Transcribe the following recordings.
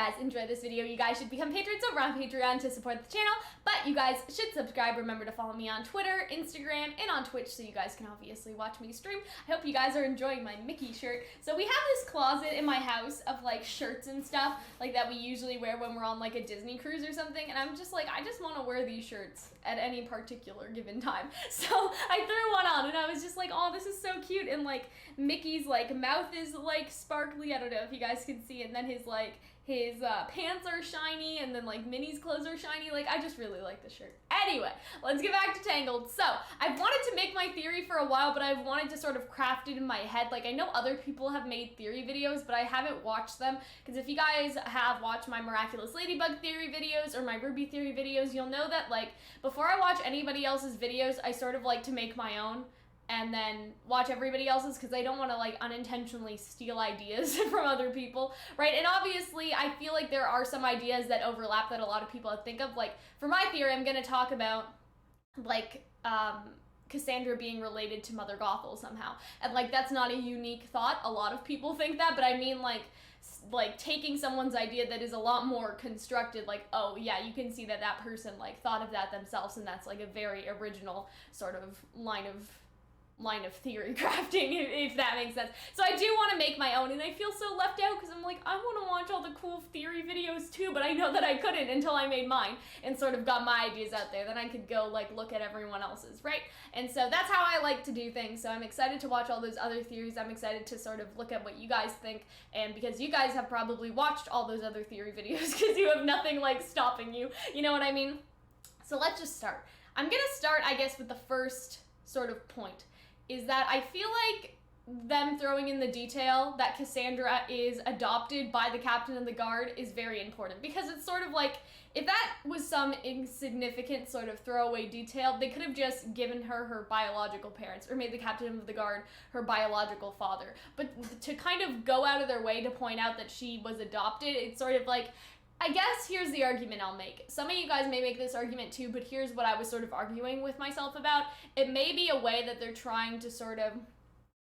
guys enjoyed this video, you guys should become patrons over on Patreon to support the channel, but you guys should subscribe. Remember to follow me on Twitter, Instagram, and on Twitch so you guys can obviously watch me stream. I hope you guys are enjoying my Mickey shirt. So we have this closet in my house of like shirts and stuff like that we usually wear when we're on like a Disney cruise or something, and I'm just like, I just want to wear these shirts at any particular given time. So I threw one on and I was just like, oh, this is so cute, and like Mickey's like mouth is like sparkly, I don't know if you guys can see, and then his pants are shiny, and then like Minnie's clothes are shiny. Like, I just really like the shirt. Anyway, let's get back to Tangled. So I've wanted to make my theory for a while, but I've wanted to sort of craft it in my head. Like, I know other people have made theory videos, but I haven't watched them, because if you guys have watched my Miraculous Ladybug theory videos or my Ruby theory videos, you'll know that like before I watch anybody else's videos, I sort of like to make my own and then watch everybody else's, because I don't want to like unintentionally steal ideas from other people, right? And obviously I feel like there are some ideas that overlap that a lot of people think of. Like for my theory, I'm going to talk about like Cassandra being related to Mother Gothel somehow, and like that's not a unique thought. A lot of people think that, but I mean like taking someone's idea that is a lot more constructed, like, oh yeah, you can see that that person like thought of that themselves, and that's like a very original sort of line of theory crafting, if that makes sense. So I do want to make my own, and I feel so left out because I'm like, I want to watch all the cool theory videos too, but I know that I couldn't until I made mine and sort of got my ideas out there. Then I could go like look at everyone else's, right? And so that's how I like to do things. So I'm excited to watch all those other theories. I'm excited to sort of look at what you guys think, and because you guys have probably watched all those other theory videos because you have nothing like stopping you, you know what I mean? So let's just start. I'm gonna start, I guess, with the first sort of point, is that I feel like them throwing in the detail that Cassandra is adopted by the captain of the guard is very important, because it's sort of like, if that was some insignificant sort of throwaway detail, they could have just given her biological parents, or made the captain of the guard her biological father. But to kind of go out of their way to point out that she was adopted, it's sort of like, I guess here's the argument I'll make. Some of you guys may make this argument too, but here's what I was sort of arguing with myself about. It may be a way that they're trying to sort of,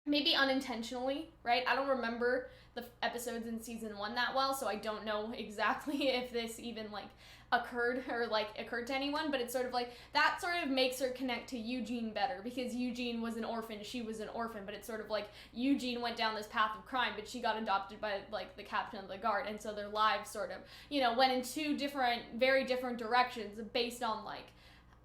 maybe unintentionally, right? I don't remember the episodes in season 1 that well, so I don't know exactly if this even like occurred to anyone, but it's sort of like that sort of makes her connect to Eugene better, because Eugene was an orphan, she was an orphan, but it's sort of like Eugene went down this path of crime, but she got adopted by like the captain of the guard, and so their lives sort of, you know, went in two very different directions based on like,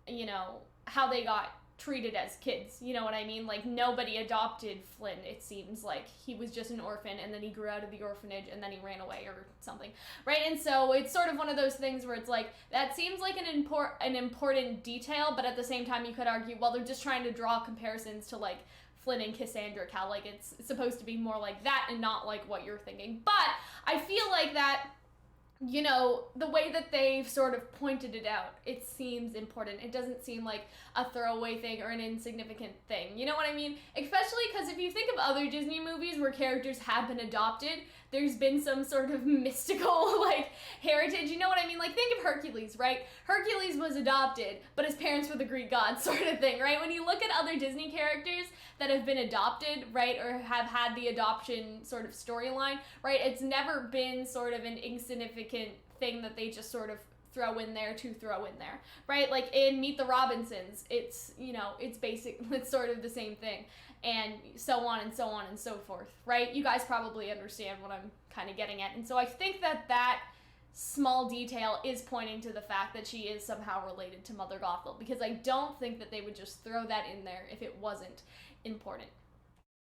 you know, how they got treated as kids, you know what I mean? Like, nobody adopted Flynn, it seems like. He was just an orphan, and then he grew out of the orphanage, and then he ran away or something, right? And so it's sort of one of those things where it's like, that seems like an important detail, but at the same time you could argue, well, they're just trying to draw comparisons to like Flynn and Cassandra, Cal, like it's supposed to be more like that and not like what you're thinking. But I feel like that, you know, the way that they've sort of pointed it out, it seems important. It doesn't seem like a throwaway thing or an insignificant thing. You know what I mean? Especially because if you think of other Disney movies where characters have been adopted, there's been some sort of mystical, like, heritage. You know what I mean? Like, think of Hercules, right? Hercules was adopted, but his parents were the Greek gods, sort of thing, right? When you look at other Disney characters that have been adopted, right, or have had the adoption sort of storyline, right, it's never been sort of an insignificant thing that they just sort of throw in there to throw in there, right? Like in Meet the Robinsons, it's, you know, it's sort of the same thing, and so on and so on and so forth, right? You guys probably understand what I'm kind of getting at. And so I think that that small detail is pointing to the fact that she is somehow related to Mother Gothel, because I don't think that they would just throw that in there if it wasn't important.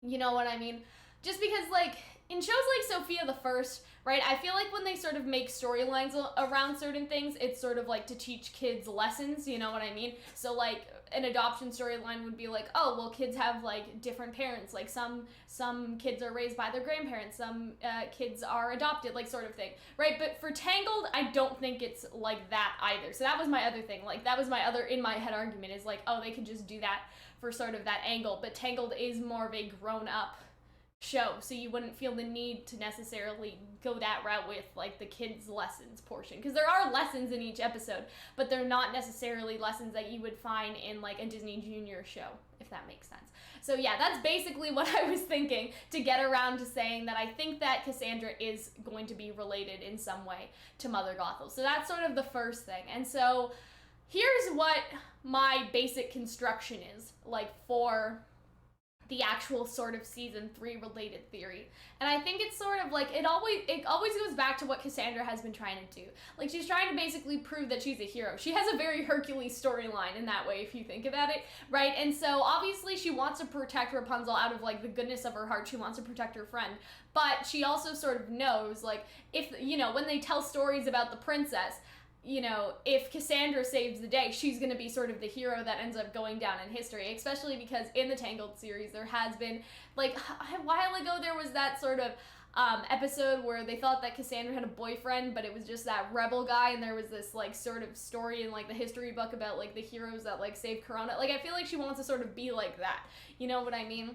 You know what I mean? Just because, like, in shows like Sophia the First, right, I feel like when they sort of make storylines around certain things, it's sort of like to teach kids lessons, you know what I mean? So, like, an adoption storyline would be like, oh, well, kids have, like, different parents. Like, some kids are raised by their grandparents, some kids are adopted, like, sort of thing, right? But for Tangled, I don't think it's like that either. So that was my other thing. Like, that was my other in my head argument, is like, oh, they could just do that for sort of that angle. But Tangled is more of a grown-up show, so you wouldn't feel the need to necessarily go that route with like the kids lessons portion, because there are lessons in each episode, but they're not necessarily lessons that you would find in like a Disney Junior show, if that makes sense. So yeah, that's basically what I was thinking to get around to saying that I think that Cassandra is going to be related in some way to Mother Gothel. So that's sort of the first thing. And so here's what my basic construction is, like, for the actual sort of season 3 related theory. And I think it's sort of like, it always goes back to what Cassandra has been trying to do. Like, she's trying to basically prove that she's a hero. She has a very Hercules storyline in that way, if you think about it, right? And so obviously she wants to protect Rapunzel out of, like, the goodness of her heart. She wants to protect her friend. But she also sort of knows, like, if, you know, when they tell stories about the princess, you know, if Cassandra saves the day, she's going to be sort of the hero that ends up going down in history, especially because in the Tangled series, there has been, like, a while ago, there was that sort of episode where they thought that Cassandra had a boyfriend, but it was just that rebel guy, and there was this, like, sort of story in, like, the history book about, like, the heroes that, like, saved Corona. Like, I feel like she wants to sort of be like that. You know what I mean?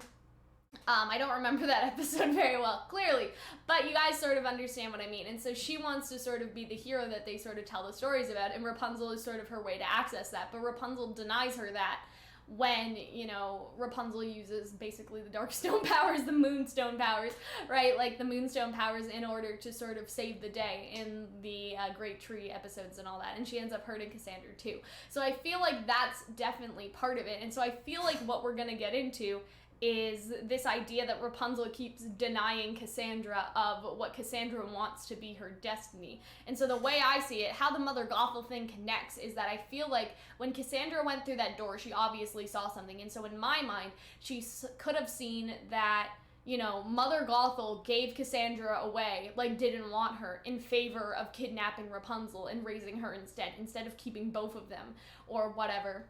I don't remember that episode very well, clearly, but you guys sort of understand what I mean. And so she wants to sort of be the hero that they sort of tell the stories about, and Rapunzel is sort of her way to access that. But Rapunzel denies her that when, you know, Rapunzel uses basically the Darkstone powers, the Moonstone powers, right? Like, the Moonstone powers in order to sort of save the day in the Great Tree episodes and all that. And she ends up hurting Cassandra too. So I feel like that's definitely part of it. And so I feel like what we're gonna get into is this idea that Rapunzel keeps denying Cassandra of what Cassandra wants to be her destiny. And so the way I see it, how the Mother Gothel thing connects is that I feel like when Cassandra went through that door, she obviously saw something. And so in my mind, she could have seen that, you know, Mother Gothel gave Cassandra away, like, didn't want her, in favor of kidnapping Rapunzel and raising her instead of keeping both of them or whatever.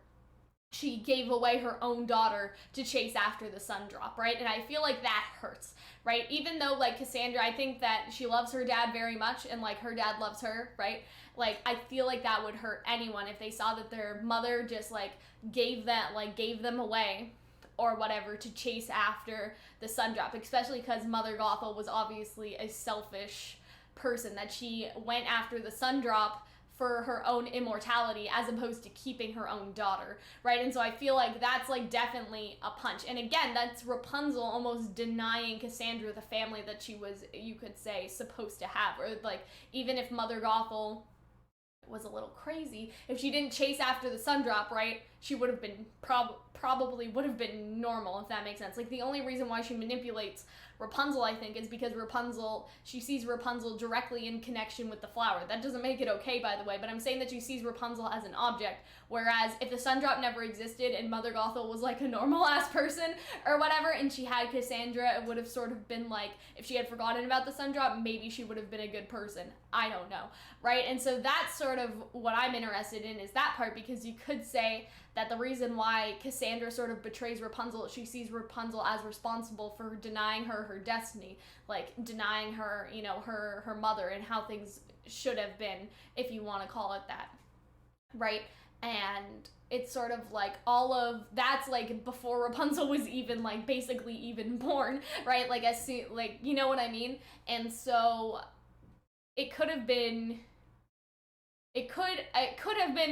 She gave away her own daughter to chase after the sun drop, right? And I feel like that hurts, right? Even though, like, Cassandra, I think that she loves her dad very much, and, like, her dad loves her, right? Like, I feel like that would hurt anyone if they saw that their mother just, like, gave them away or whatever to chase after the sun drop, especially because Mother Gothel was obviously a selfish person, that she went after the sun drop for her own immortality as opposed to keeping her own daughter, right? And so I feel like that's, like, definitely a punch. And again, that's Rapunzel almost denying Cassandra the family that she was, you could say, supposed to have. Or, like, even if Mother Gothel was a little crazy, if she didn't chase after the sun drop, right, she would have been probably would have been normal, if that makes sense. Like, the only reason why she manipulates Rapunzel, I think, is because she sees Rapunzel directly in connection with the flower. That doesn't make it okay, by the way, but I'm saying that she sees Rapunzel as an object, whereas if the sun drop never existed and Mother Gothel was, like, a normal-ass person or whatever, and she had Cassandra, it would have sort of been like, if she had forgotten about the sun drop, maybe she would have been a good person. I don't know, right? And so that's sort of what I'm interested in, is that part, because you could say that the reason why Cassandra sort of betrays Rapunzel, she sees Rapunzel as responsible for denying her her destiny, like, denying her, you know, her mother and how things should have been, if you want to call it that, right? And it's sort of like all of that's, like, before Rapunzel was even, like, basically even born, right? Like, as soon, like, you know what I mean? And so it could have been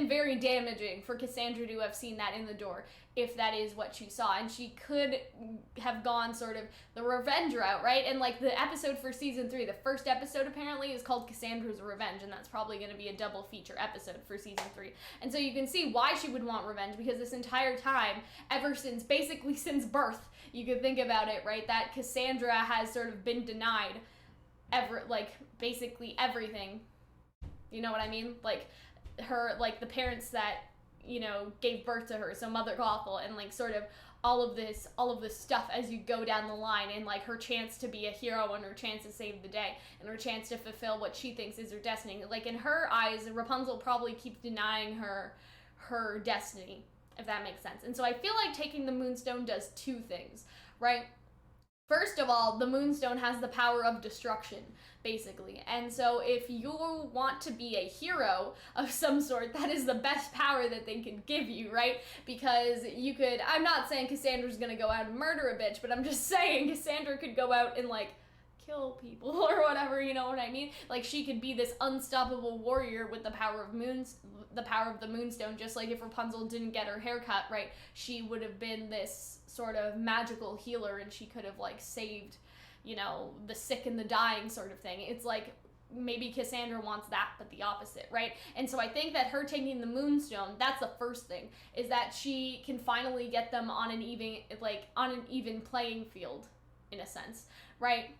very damaging for Cassandra to have seen that in the door, if that is what she saw. And she could have gone sort of the revenge route, right? And, like, the episode for season 3, the first episode apparently is called Cassandra's Revenge, and that's probably going to be a double feature episode for season 3. And so you can see why she would want revenge, because this entire time, basically since birth, you could think about it, right? That Cassandra has sort of been denied basically everything. You know what I mean? Like, her, like, the parents that, you know, gave birth to her, so Mother Gothel, and, like, sort of all of this stuff as you go down the line, and, like, her chance to be a hero, and her chance to save the day, and her chance to fulfill what she thinks is her destiny. Like, in her eyes, Rapunzel probably keeps denying her destiny, if that makes sense. And so I feel like taking the Moonstone does two things, right? First of all, the Moonstone has the power of destruction, basically. And so if you want to be a hero of some sort, that is the best power that they can give you, right? Because you could, I'm not saying Cassandra's gonna go out and murder a bitch, but I'm just saying Cassandra could go out and, like, kill people or whatever, you know what I I mean? Like, she could be this unstoppable warrior with the power of the Moonstone, just like if Rapunzel didn't get her hair cut, right? She would have been this sort of magical healer, and she could have, like, saved, you know, the sick and the dying sort of thing. It's like, maybe Cassandra wants that, but the opposite, right? And so I think that her taking the Moonstone, that's the first thing, is that she can finally get them on an even playing field, in a sense, right?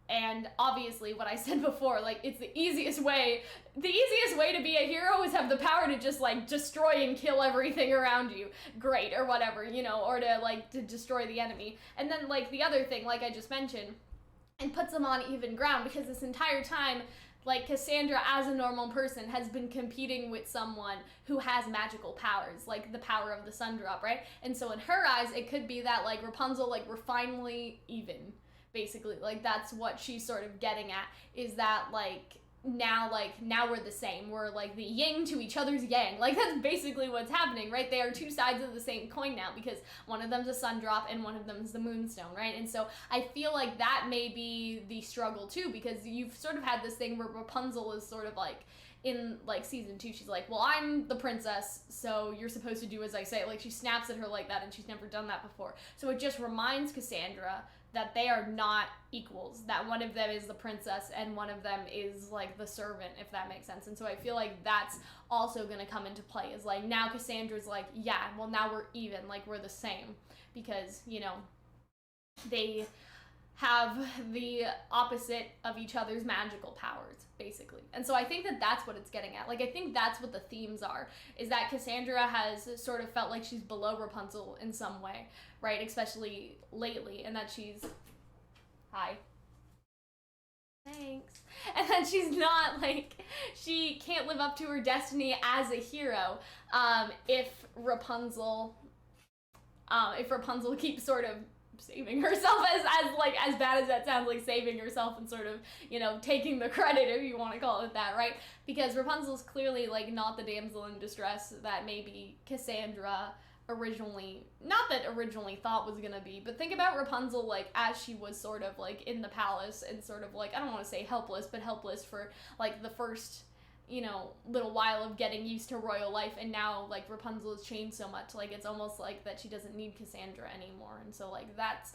And obviously, what I said before, like, it's the easiest way to be a hero is have the power to just, like, destroy and kill everything around you. Great, or whatever, you know, or to destroy the enemy. And then, like, the other thing, like I just mentioned, and puts them on even ground, because this entire time, like, Cassandra as a normal person has been competing with someone who has magical powers, like the power of the sun drop, right? And so in her eyes, it could be that, like, Rapunzel, like, we're finally even, basically. Like, that's what she's sort of getting at, is that, now we're the same. We're, like, the yin to each other's yang. Like, that's basically what's happening, right? They are two sides of the same coin now, because one of them's a sun drop and one of them's the Moonstone, right? And so I feel like that may be the struggle too, because you've sort of had this thing where Rapunzel is sort of like, in, like, season 2, she's like, well, I'm the princess, so you're supposed to do as I say. Like, she snaps at her like that, and she's never done that before. So it just reminds Cassandra that they are not equals, that one of them is the princess and one of them is, like, the servant, if that makes sense. And so I feel like that's also gonna come into play, is, like, now Cassandra's like, yeah, well, now we're even, like, we're the same, because, you know, they have the opposite of each other's magical powers, basically. And so I think that that's what it's getting at. Like, I think that's what the themes are, is that Cassandra has sort of felt like she's below Rapunzel in some way, right? Especially lately, and that she's... Hi. Thanks. And that she's not, like, she can't live up to her destiny as a hero if Rapunzel keeps sort of saving herself, as bad as that sounds, like, saving herself and sort of, you know, taking the credit, if you want to call it that, right? Because Rapunzel's clearly, like, not the damsel in distress that maybe Cassandra originally thought was gonna be. But think about Rapunzel, like, as she was sort of, like, in the palace and sort of, like, I don't want to say helpless, but helpless for, like, the first, you know, little while of getting used to royal life, and now, like, Rapunzel has changed so much, like, it's almost like that she doesn't need Cassandra anymore, and so, like, that's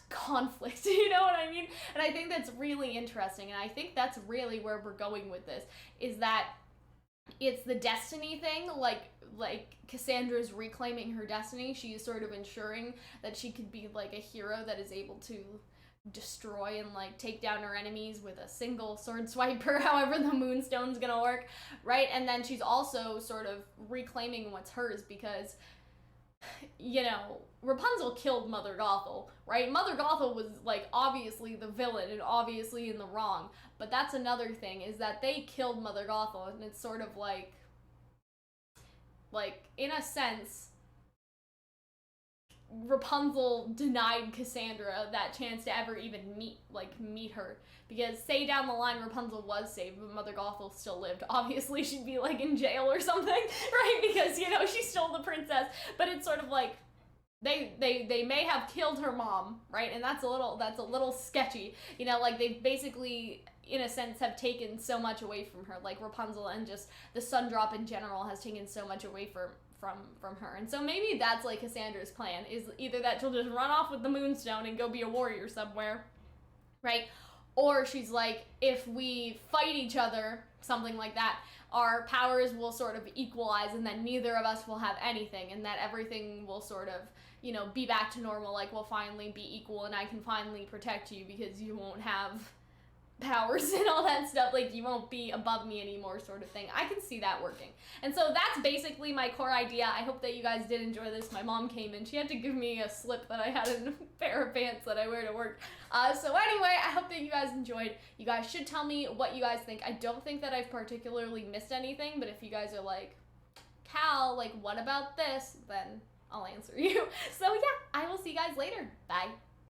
conflict, you know what I mean? And I think that's really interesting, and I think that's really where we're going with this, is that it's the destiny thing, like Cassandra's reclaiming her destiny. She is sort of ensuring that she could be, like, a hero that is able to destroy and, like, take down her enemies with a single sword swipe, or however the Moonstone's gonna work, right? And then she's also sort of reclaiming what's hers, because, you know, Rapunzel killed Mother Gothel, right? Mother Gothel was, like, obviously the villain and obviously in the wrong, but that's another thing, is that they killed Mother Gothel, and it's sort of like, in a sense, Rapunzel denied Cassandra that chance to ever even meet her, because say down the line Rapunzel was saved but Mother Gothel still lived, obviously she'd be, like, in jail or something, right? Because, you know, she stole the princess. But it's sort of like they may have killed her mom, right? And that's a little sketchy, you know, like, they basically, in a sense, have taken so much away from her, like Rapunzel, and just the sun drop in general has taken so much away from her. And so maybe that's, like, Cassandra's plan, is either that she'll just run off with the Moonstone and go be a warrior somewhere, right? Or she's like, if we fight each other, something like that, our powers will sort of equalize, and then neither of us will have anything, and that everything will sort of, you know, be back to normal, like, we'll finally be equal, and I can finally protect you because you won't have powers and all that stuff, like, you won't be above me anymore, sort of thing. I can see that working. And so that's basically my core idea. I hope that you guys did enjoy this. My mom came in. She had to give me a slip that I had in a pair of pants that I wear to work. So anyway, I hope that you guys enjoyed. You guys should tell me what you guys think. I don't think that I've particularly missed anything, but if you guys are like, Cal, like, what about this? Then I'll answer you. So yeah, I will see you guys later. Bye.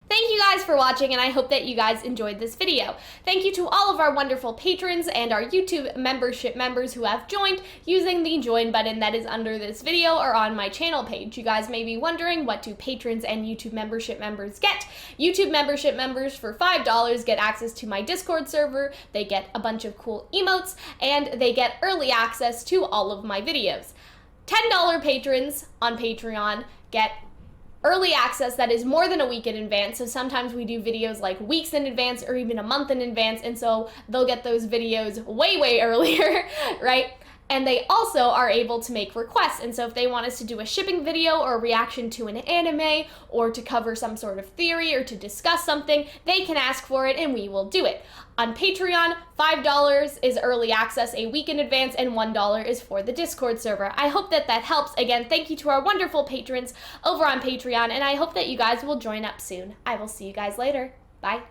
Thank you guys for watching, and I hope that you guys enjoyed this video. Thank you to all of our wonderful patrons and our YouTube membership members who have joined using the join button that is under this video or on my channel page. You guys may be wondering, what do patrons and YouTube membership members get? YouTube membership members for $5 get access to my Discord server, they get a bunch of cool emotes, and they get early access to all of my videos. $10 patrons on Patreon get early access that is more than a week in advance, so sometimes we do videos like weeks in advance or even a month in advance, and so they'll get those videos way earlier, right? And they also are able to make requests, and so if they want us to do a shipping video or a reaction to an anime or to cover some sort of theory or to discuss something, they can ask for it and we will do it. On Patreon, $5 is early access a week in advance and $1 is for the Discord server. I hope that that helps. Again, thank you to our wonderful patrons over on Patreon, and I hope that you guys will join up soon. I will see you guys later. Bye.